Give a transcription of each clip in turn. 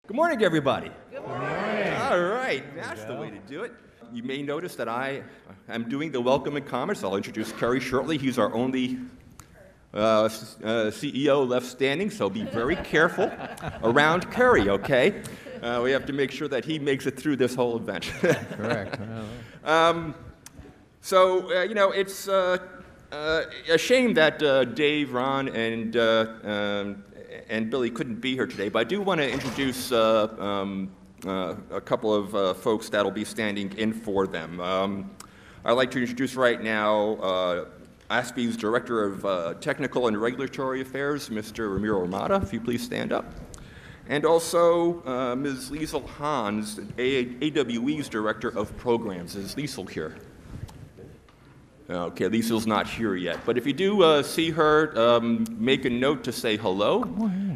Good morning, everybody. Good morning. All right, that's the way to do it. You may notice that I am doing the welcome and comments. I'll introduce Kerry shortly. He's our only CEO left standing, so be very careful around Kerry, okay? We have to make sure that he makes it through this whole event. Correct. It's a shame that Dave, Ron, and Billy couldn't be here today, but I do want to introduce a couple of folks that'll be standing in for them. I'd like to introduce right now ASPE's Director of Technical and Regulatory Affairs, Mr. Ramiro Armada, if you please stand up. And also Ms. Liesel Hans, AWE's Director of Programs. Is Liesel here? Okay, Liesel's not here yet, but if you do see her, make a note to say hello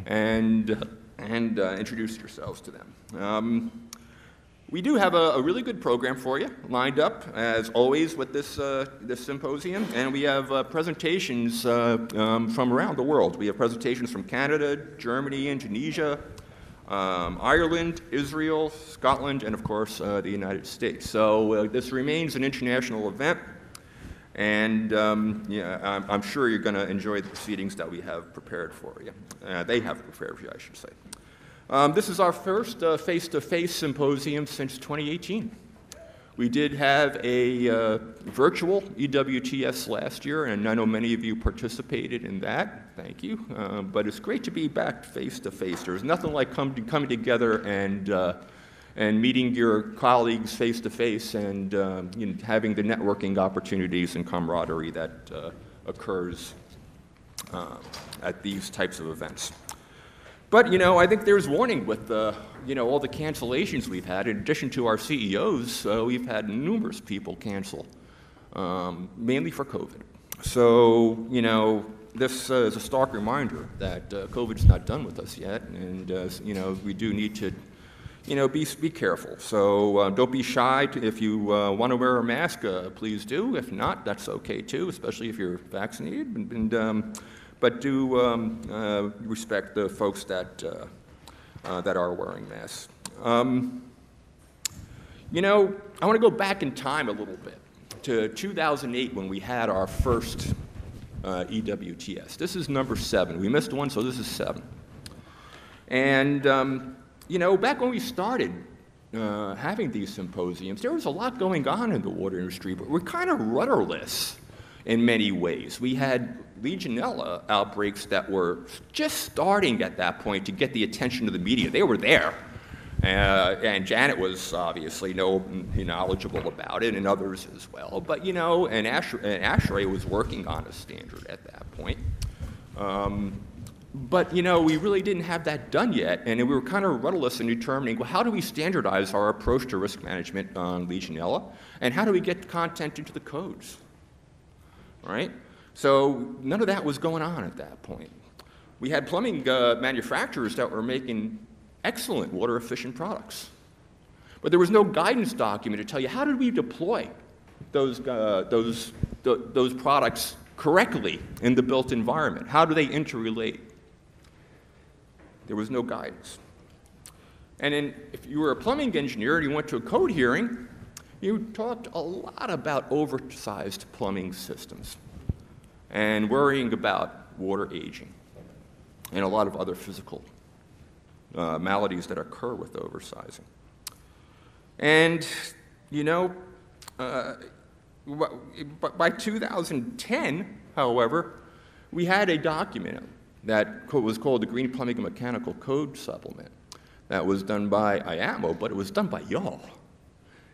and introduce yourselves to them. We do have a really good program for you lined up, as always, with this symposium, and we have presentations from around the world. We have presentations from Canada, Germany, Indonesia, Ireland, Israel, Scotland, and of course the United States. So this remains an international event. And I'm sure you're going to enjoy the proceedings that we have prepared for you. They have prepared for you, I should say. This is our first face-to-face symposium since 2018. We did have a virtual EWTS last year, and I know many of you participated in that. Thank you. But it's great to be back face-to-face. There's nothing like coming together and meeting your colleagues face-to-face and having the networking opportunities and camaraderie that occurs at these types of events. But, I think there's warning with all the cancellations we've had. In addition to our CEOs, we've had numerous people cancel, mainly for COVID. So, this is a stark reminder that COVID's not done with us yet, and, we do need to be careful. So don't be shy. If you want to wear a mask, please do. If not, that's okay too, especially if you're vaccinated. But do respect the folks that are wearing masks. I want to go back in time a little bit to 2008 when we had our first EWTS. This is number 7. We missed one, so this is 7. And back when we started having these symposiums, there was a lot going on in the water industry, but we're kind of rudderless in many ways. We had Legionella outbreaks that were just starting at that point to get the attention of the media. They were there, and Janet was obviously knowledgeable about it, and others as well. But and ASHRAE was working on a standard at that point. But, we really didn't have that done yet, and we were kind of rudderless in determining, well, how do we standardize our approach to risk management on Legionella, and how do we get content into the codes, right? So none of that was going on at that point. We had plumbing manufacturers that were making excellent water-efficient products, but there was no guidance document to tell you how did we deploy those products correctly in the built environment. How do they interrelate? There was no guidance. And then if you were a plumbing engineer and you went to a code hearing, you talked a lot about oversized plumbing systems and worrying about water aging and a lot of other physical maladies that occur with oversizing. And, by 2010, however, we had a document that was called the Green Plumbing and Mechanical Code Supplement. That was done by IAMO, but it was done by y'all.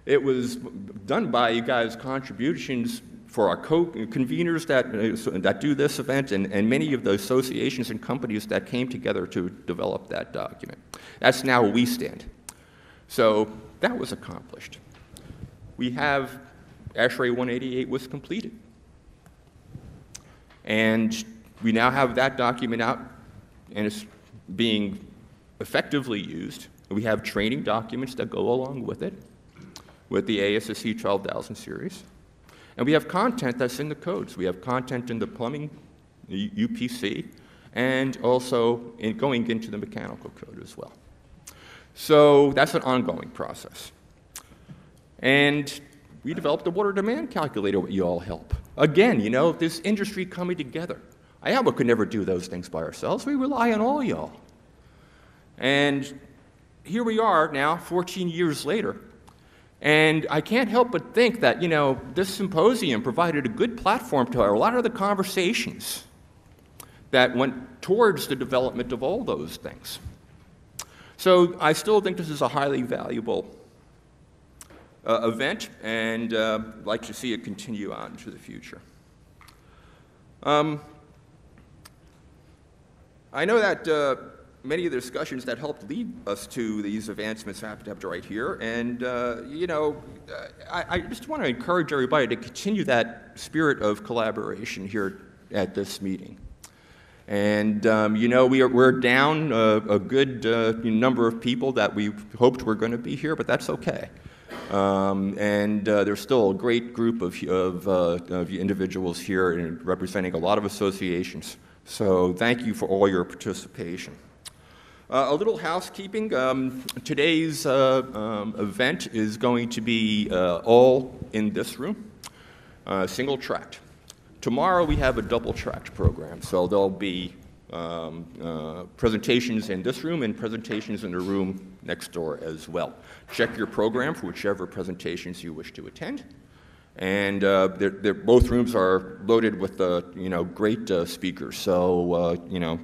It was done by you guys' contributions for our co-conveners that do this event and many of the associations and companies that came together to develop that document. That's now where we stand. So that was accomplished. We have ASHRAE 188 was completed. And we now have that document out, and it's being effectively used. We have training documents that go along with it, with the ASSE 12,000 series. And we have content that's in the codes. We have content in the plumbing, the UPC, and also going into the mechanical code as well. So that's an ongoing process. And we developed a water demand calculator with you all help. Again, you know, this industry coming together. IALBA could never do those things by ourselves. We rely on all y'all. And here we are now, 14 years later, and I can't help but think that, you know, this symposium provided a good platform to a lot of the conversations that went towards the development of all those things. So I still think this is a highly valuable event, and like to see it continue on into the future. I know that many of the discussions that helped lead us to these advancements happened right here, and you know, I just want to encourage everybody to continue that spirit of collaboration here at this meeting. And you know, we're down a good number of people that we hoped were going to be here, but that's okay. And there's still a great group of individuals here representing a lot of associations. So thank you for all your participation. A little housekeeping. Today's event is going to be all in this room, single-tracked. Tomorrow we have a double-tracked program, so there'll be presentations in this room and presentations in the room next door as well. Check your program for whichever presentations you wish to attend. And both rooms are loaded with you know, great speakers, so you know,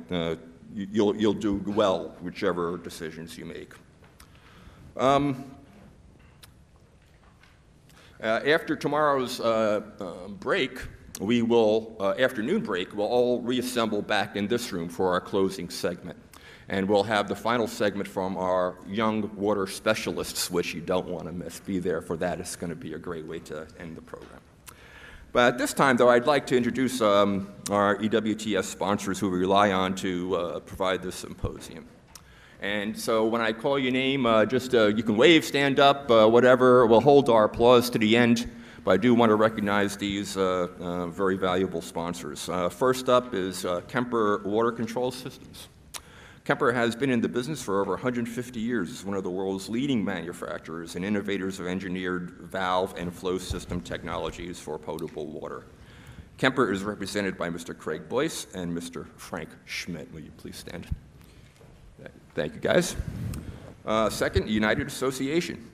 you'll do well whichever decisions you make. After tomorrow's break, we will, afternoon break, we'll all reassemble back in this room for our closing segment. And we'll have the final segment from our young water specialists, which you don't want to miss. Be there for that. It's going to be a great way to end the program. But at this time, though, I'd like to introduce our EWTS sponsors who we rely on to provide this symposium. And so when I call your name, you can wave, stand up, whatever. We'll hold our applause to the end. But I do want to recognize these very valuable sponsors. First up is Kemper Water Control Systems. Kemper has been in the business for over 150 years. It's one of the world's leading manufacturers and innovators of engineered valve and flow system technologies for potable water. Kemper is represented by Mr. Craig Boyce and Mr. Frank Schmidt. Will you please stand? Thank you, guys. Second, United Association.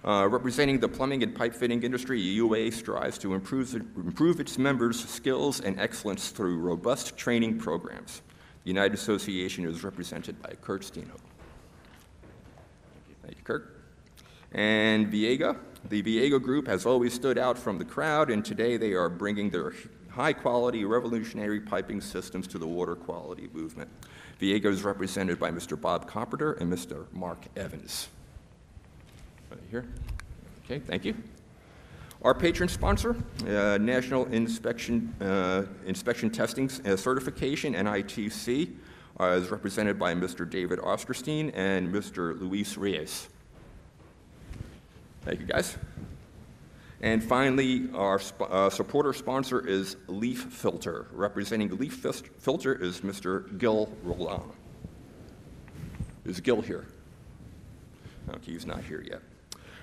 Representing the plumbing and pipe fitting industry, UA strives to improve its members' skills and excellence through robust training programs. The United Association is represented by Kurt Steno. Thank you, Kurt. And Viega. The Viega Group has always stood out from the crowd, and today they are bringing their high-quality, revolutionary piping systems to the water quality movement. Viega is represented by Mr. Bob Carpenter and Mr. Mark Evans. Right here. Okay, thank you. Our patron sponsor, National Inspection Testing Certification, NITC, is represented by Mr. David Osterstein and Mr. Luis Reyes. Thank you, guys. And finally, our supporter sponsor is Leaf Filter. Representing Leaf Filter is Mr. Gil Roland. Is Gil here? Okay, he's not here yet.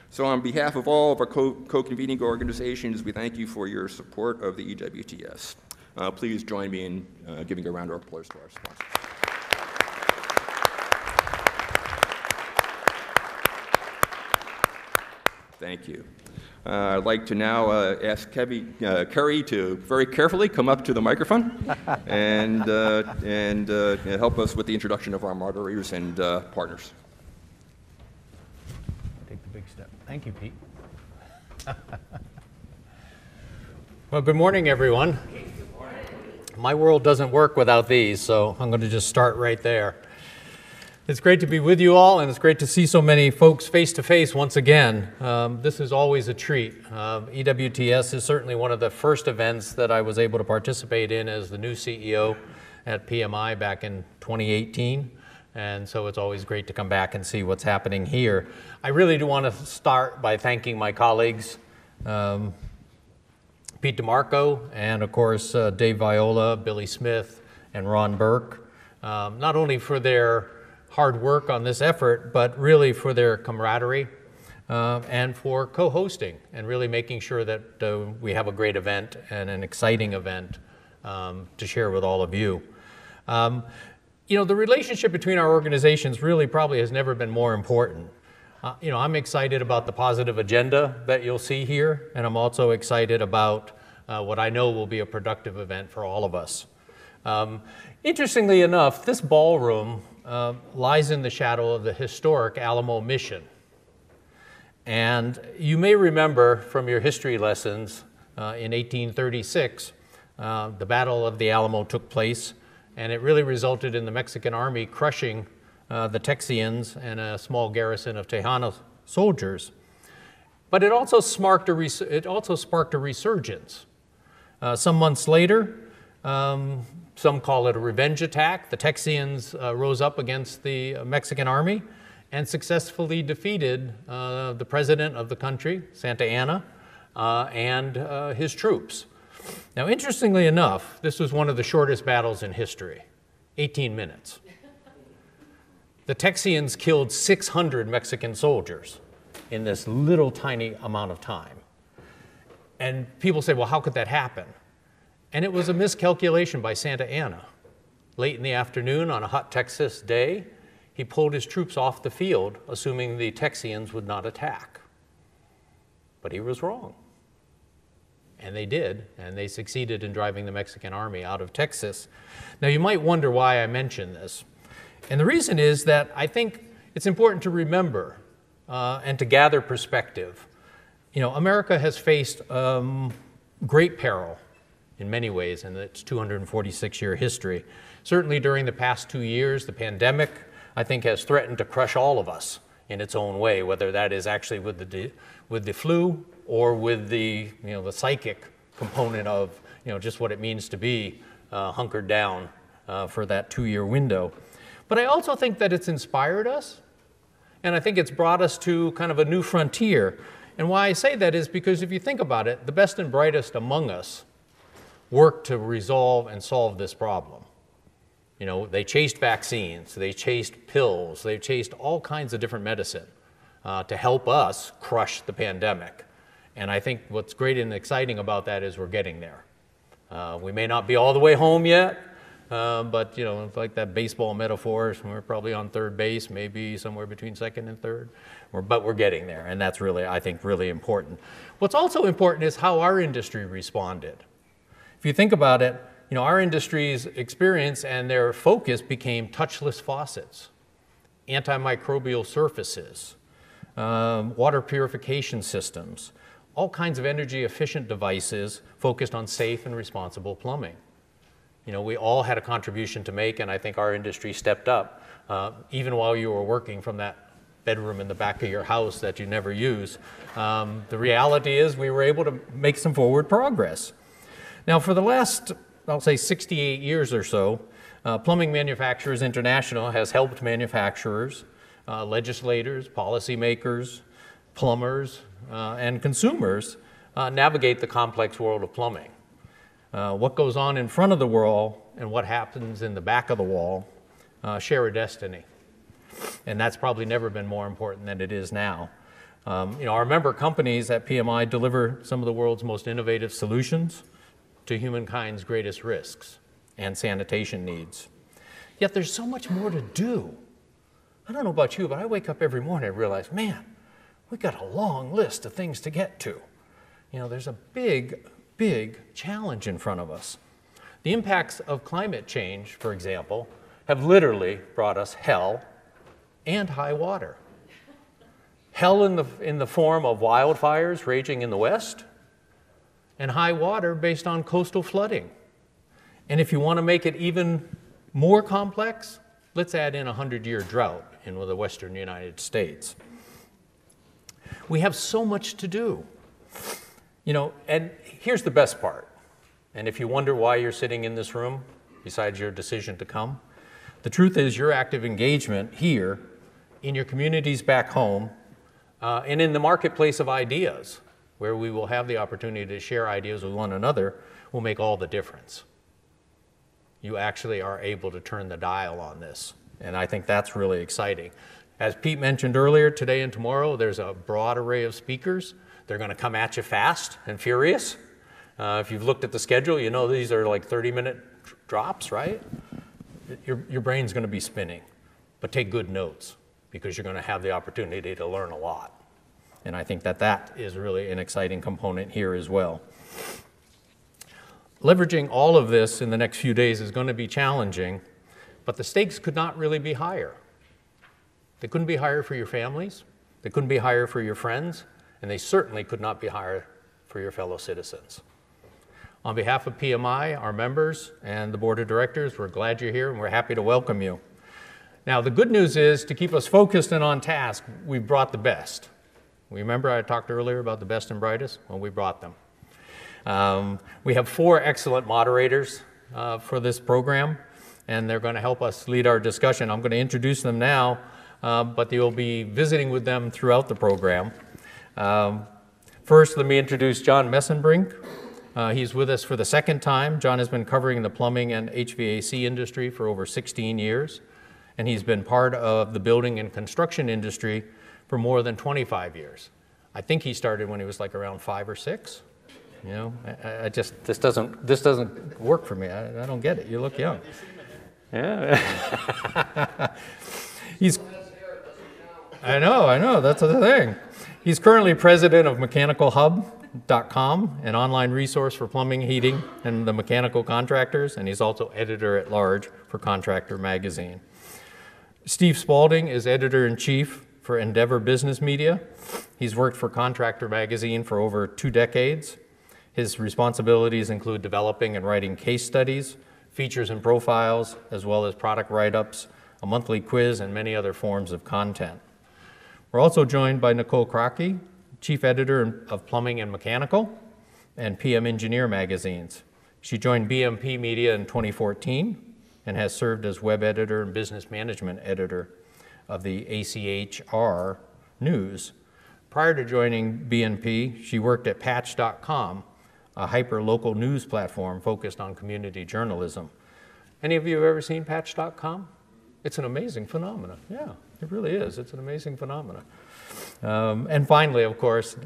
So on behalf of all of our co-convening organizations, we thank you for your support of the EWTS. Please join me in giving a round of applause to our sponsors. Thank you. I'd like to now ask Kerry to very carefully come up to the microphone and help us with the introduction of our moderators and partners. Thank you, Pete. Well, good morning, everyone. Good morning. My world doesn't work without these, so I'm going to just start right there. It's great to be with you all, and it's great to see so many folks face-to-face once again. This is always a treat. EWTS is certainly one of the first events that I was able to participate in as the new CEO at PMI back in 2018. And so it's always great to come back and see what's happening here. I really do want to start by thanking my colleagues, Pete DeMarco, and of course Dave Viola, Billy Smith, and Ron Burke, not only for their hard work on this effort, but really for their camaraderie and for co-hosting and really making sure that we have a great event and an exciting event to share with all of you. You know, the relationship between our organizations really probably has never been more important. You know, I'm excited about the positive agenda that you'll see here, and I'm also excited about what I know will be a productive event for all of us. Interestingly enough, this ballroom lies in the shadow of the historic Alamo Mission. And you may remember from your history lessons in 1836, the Battle of the Alamo took place, and it really resulted in the Mexican army crushing the Texians and a small garrison of Tejano soldiers. But it also sparked a resurgence. Some months later, some call it a revenge attack. The Texians rose up against the Mexican army and successfully defeated the president of the country, Santa Anna, and his troops. Now, interestingly enough, this was one of the shortest battles in history, 18 minutes. The Texians killed 600 Mexican soldiers in this little tiny amount of time. And people say, well, how could that happen? And it was a miscalculation by Santa Anna. Late in the afternoon on a hot Texas day, he pulled his troops off the field, assuming the Texians would not attack. But he was wrong. And they did, and they succeeded in driving the Mexican army out of Texas. Now, you might wonder why I mention this. And the reason is that I think it's important to remember and to gather perspective. You know, America has faced great peril in many ways in its 246-year history. Certainly during the past 2 years, the pandemic, I think, has threatened to crush all of us in its own way, whether that is actually with the flu or with the, you know, the psychic component of, you know, just what it means to be hunkered down for that 2-year window. But I also think that it's inspired us, and I think it's brought us to kind of a new frontier. And why I say that is because if you think about it, the best and brightest among us worked to resolve and solve this problem. You know, they chased vaccines, they chased pills, they chased all kinds of different medicine to help us crush the pandemic. And I think what's great and exciting about that is we're getting there. We may not be all the way home yet, but, you know, like that baseball metaphor, we're probably on third base, maybe somewhere between second and third, but we're getting there, and that's really, I think, really important. What's also important is how our industry responded. If you think about it, you know, our industry's experience and their focus became touchless faucets, antimicrobial surfaces, water purification systems, all kinds of energy-efficient devices focused on safe and responsible plumbing. You know, we all had a contribution to make, and I think our industry stepped up, even while you were working from that bedroom in the back of your house that you never use. The reality is we were able to make some forward progress. Now, for the last, I'll say 68 years or so, Plumbing Manufacturers International has helped manufacturers, legislators, policymakers, plumbers, and consumers navigate the complex world of plumbing. What goes on in front of the wall and what happens in the back of the wall share a destiny. And that's probably never been more important than it is now. You know, our member companies at PMI deliver some of the world's most innovative solutions to humankind's greatest risks and sanitation needs. Yet there's so much more to do. I don't know about you, but I wake up every morning and realize, man, we've got a long list of things to get to. You know, there's a big challenge in front of us. The impacts of climate change, for example, have literally brought us hell and high water. Hell in the form of wildfires raging in the West, and high water based on coastal flooding. And if you want to make it even more complex, let's add in a 100-year drought in the western United States. We have so much to do. You know, and here's the best part. And if you wonder why you're sitting in this room, besides your decision to come, the truth is your active engagement here, in your communities back home, and in the marketplace of ideas, where we will have the opportunity to share ideas with one another, will make all the difference. You actually are able to turn the dial on this And I think that's really exciting. As Pete mentioned earlier, today and tomorrow, there's a broad array of speakers. They're going to come at you fast and furious. If you've looked at the schedule, you know these are like 30-minute drops, right? Your brain's going to be spinning. But take good notes, because you're going to have the opportunity to learn a lot. And I think that that is really an exciting component here as well. Leveraging all of this in the next few days is going to be challenging, but the stakes could not really be higher. They couldn't be higher for your families, they couldn't be higher for your friends, and they certainly could not be higher for your fellow citizens. On behalf of PMI, our members, and the board of directors, we're glad you're here and we're happy to welcome you. Now, the good news is, to keep us focused and on task, we've brought the best. Remember I talked earlier about the best and brightest? Well, we brought them. We have 4 excellent moderators for this program, and they're going to help us lead our discussion. I'm going to introduce them now, but you'll be visiting with them throughout the program. First, let me introduce John Mesenbrink. He's with us for the second time. John has been covering the plumbing and HVAC industry for over 16 years, and he's been part of the building and construction industry for more than 25 years. I think he started when he was like around 5 or 6. You know, I just, this doesn't work for me. I don't get it. You look young. Yeah. I know, that's the thing. He's currently president of mechanicalhub.com, an online resource for plumbing, heating, and the mechanical contractors, and he's also editor-at-large for Contractor magazine. Steve Spaulding is editor-in-chief for Endeavor Business Media. He's worked for Contractor magazine for over 2 decades. His responsibilities include developing and writing case studies, features and profiles, as well as product write-ups, a monthly quiz, and many other forms of content. We're also joined by Nichole Krawcke, chief editor of Plumbing and Mechanical and PM Engineer magazines. She joined BMP Media in 2014 and has served as web editor and business management editor of the ACHR News. Prior to joining BNP, she worked at Patch.com, a hyper-local news platform focused on community journalism. Any of you have ever seen Patch.com? It's an amazing phenomenon. Yeah, it really is. It's an amazing phenomenon. And finally, of course,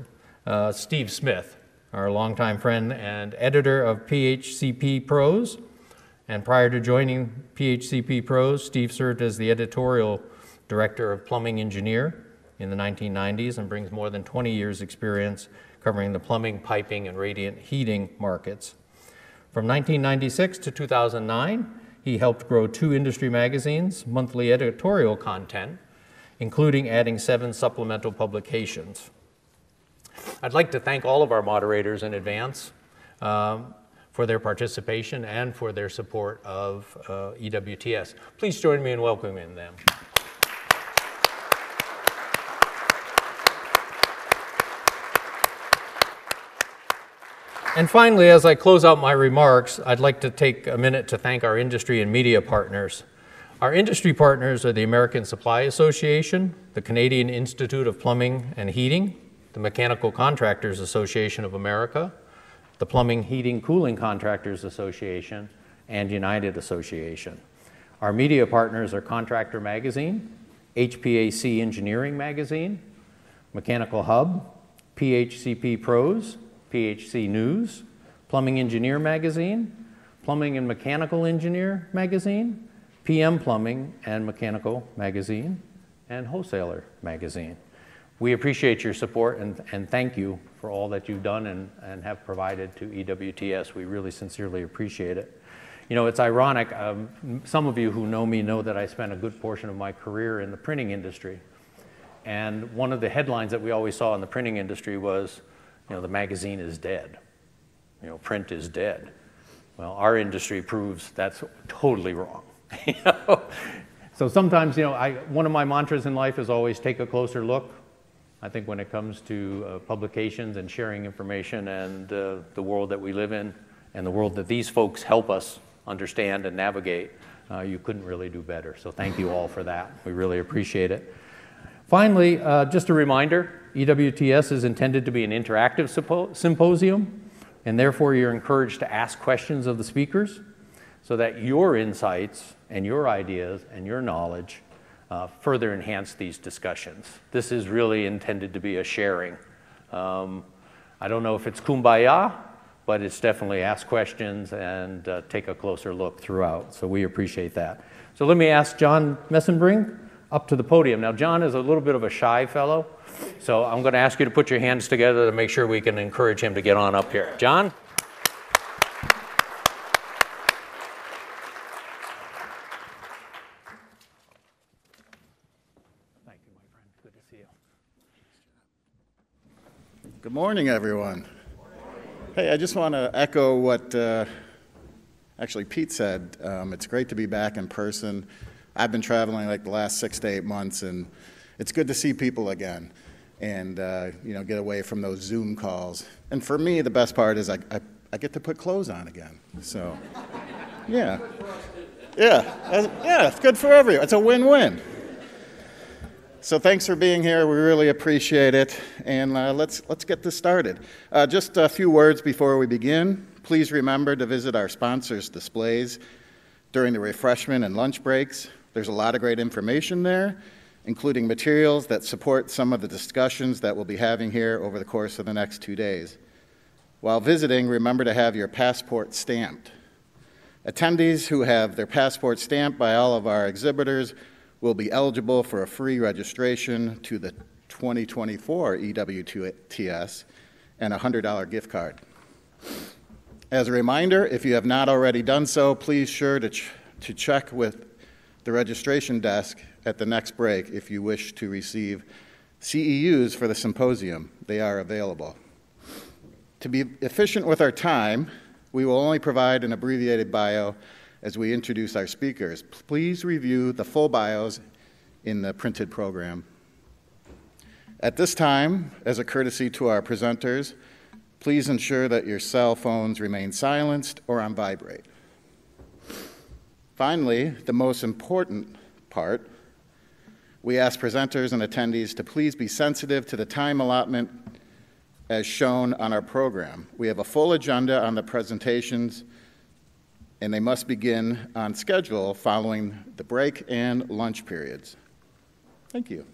Steve Smith, our longtime friend and editor of PHCP Pros. And prior to joining PHCP Pros, Steve served as the editorial director of Plumbing Engineer in the 1990s and brings more than 20 years' experience covering the plumbing, piping, and radiant heating markets. From 1996 to 2009, he helped grow 2 industry magazines' monthly editorial content, including adding 7 supplemental publications. I'd like to thank all of our moderators in advance for their participation and for their support of EWTS. Please join me in welcoming them. And finally, as I close out my remarks, I'd like to take a minute to thank our industry and media partners. Our industry partners are the American Supply Association, the Canadian Institute of Plumbing and Heating, the Mechanical Contractors Association of America, the Plumbing, Heating, Cooling Contractors Association, and United Association. Our media partners are Contractor Magazine, HPAC Engineering Magazine, Mechanical Hub, PHCP Pros, PHC News, Plumbing Engineer Magazine, Plumbing and Mechanical Engineer Magazine, PM Plumbing and Mechanical Magazine, and Wholesaler Magazine. We appreciate your support and thank you for all that you've done and have provided to EWTS. We really sincerely appreciate it. You know, it's ironic, some of you who know me know that I spent a good portion of my career in the printing industry. And one of the headlines that we always saw in the printing industry was, you know, the magazine is dead. You know, print is dead. Well, our industry proves that's totally wrong. You know? So sometimes, you know, one of my mantras in life is always take a closer look. I think when it comes to publications and sharing information and the world that we live in and the world that these folks help us understand and navigate, you couldn't really do better. So thank you all for that. We really appreciate it. Finally, just a reminder, EWTS is intended to be an interactive symposium, and therefore you're encouraged to ask questions of the speakers so that your insights and your ideas and your knowledge further enhance these discussions. This is really intended to be a sharing. I don't know if it's kumbaya, but it's definitely ask questions and take a closer look throughout. So we appreciate that. So let me ask John Mesenbrink up to the podium. Now, John is a little bit of a shy fellow, so I'm going to ask you to put your hands together to make sure we can encourage him to get on up here. John? Thank you, my friend. Good to see you. Good morning, everyone. Hey, I just want to echo what actually Pete said. It's great to be back in person. I've been traveling like the last 6 to 8 months, and it's good to see people again and get away from those Zoom calls. And for me, the best part is I get to put clothes on again. So, yeah, it's good for everyone. It's a win-win. So thanks for being here. We really appreciate it. And let's get this started. Just a few words before we begin. Please remember to visit our sponsors' displays during the refreshment and lunch breaks. There's a lot of great information there, including materials that support some of the discussions that we'll be having here over the course of the next 2 days. While visiting, remember to have your passport stamped. Attendees who have their passport stamped by all of our exhibitors will be eligible for a free registration to the 2024 EWTS and a $100 gift card. As a reminder, if you have not already done so, please sure to check with the registration desk at the next break if you wish to receive CEUs for the symposium. They are available. To be efficient with our time, we will only provide an abbreviated bio as we introduce our speakers. Please review the full bios in the printed program. At this time, as a courtesy to our presenters, please ensure that your cell phones remain silenced or on vibrate. Finally, the most important part, we ask presenters and attendees to please be sensitive to the time allotment as shown on our program. We have a full agenda on the presentations, and they must begin on schedule following the break and lunch periods. Thank you.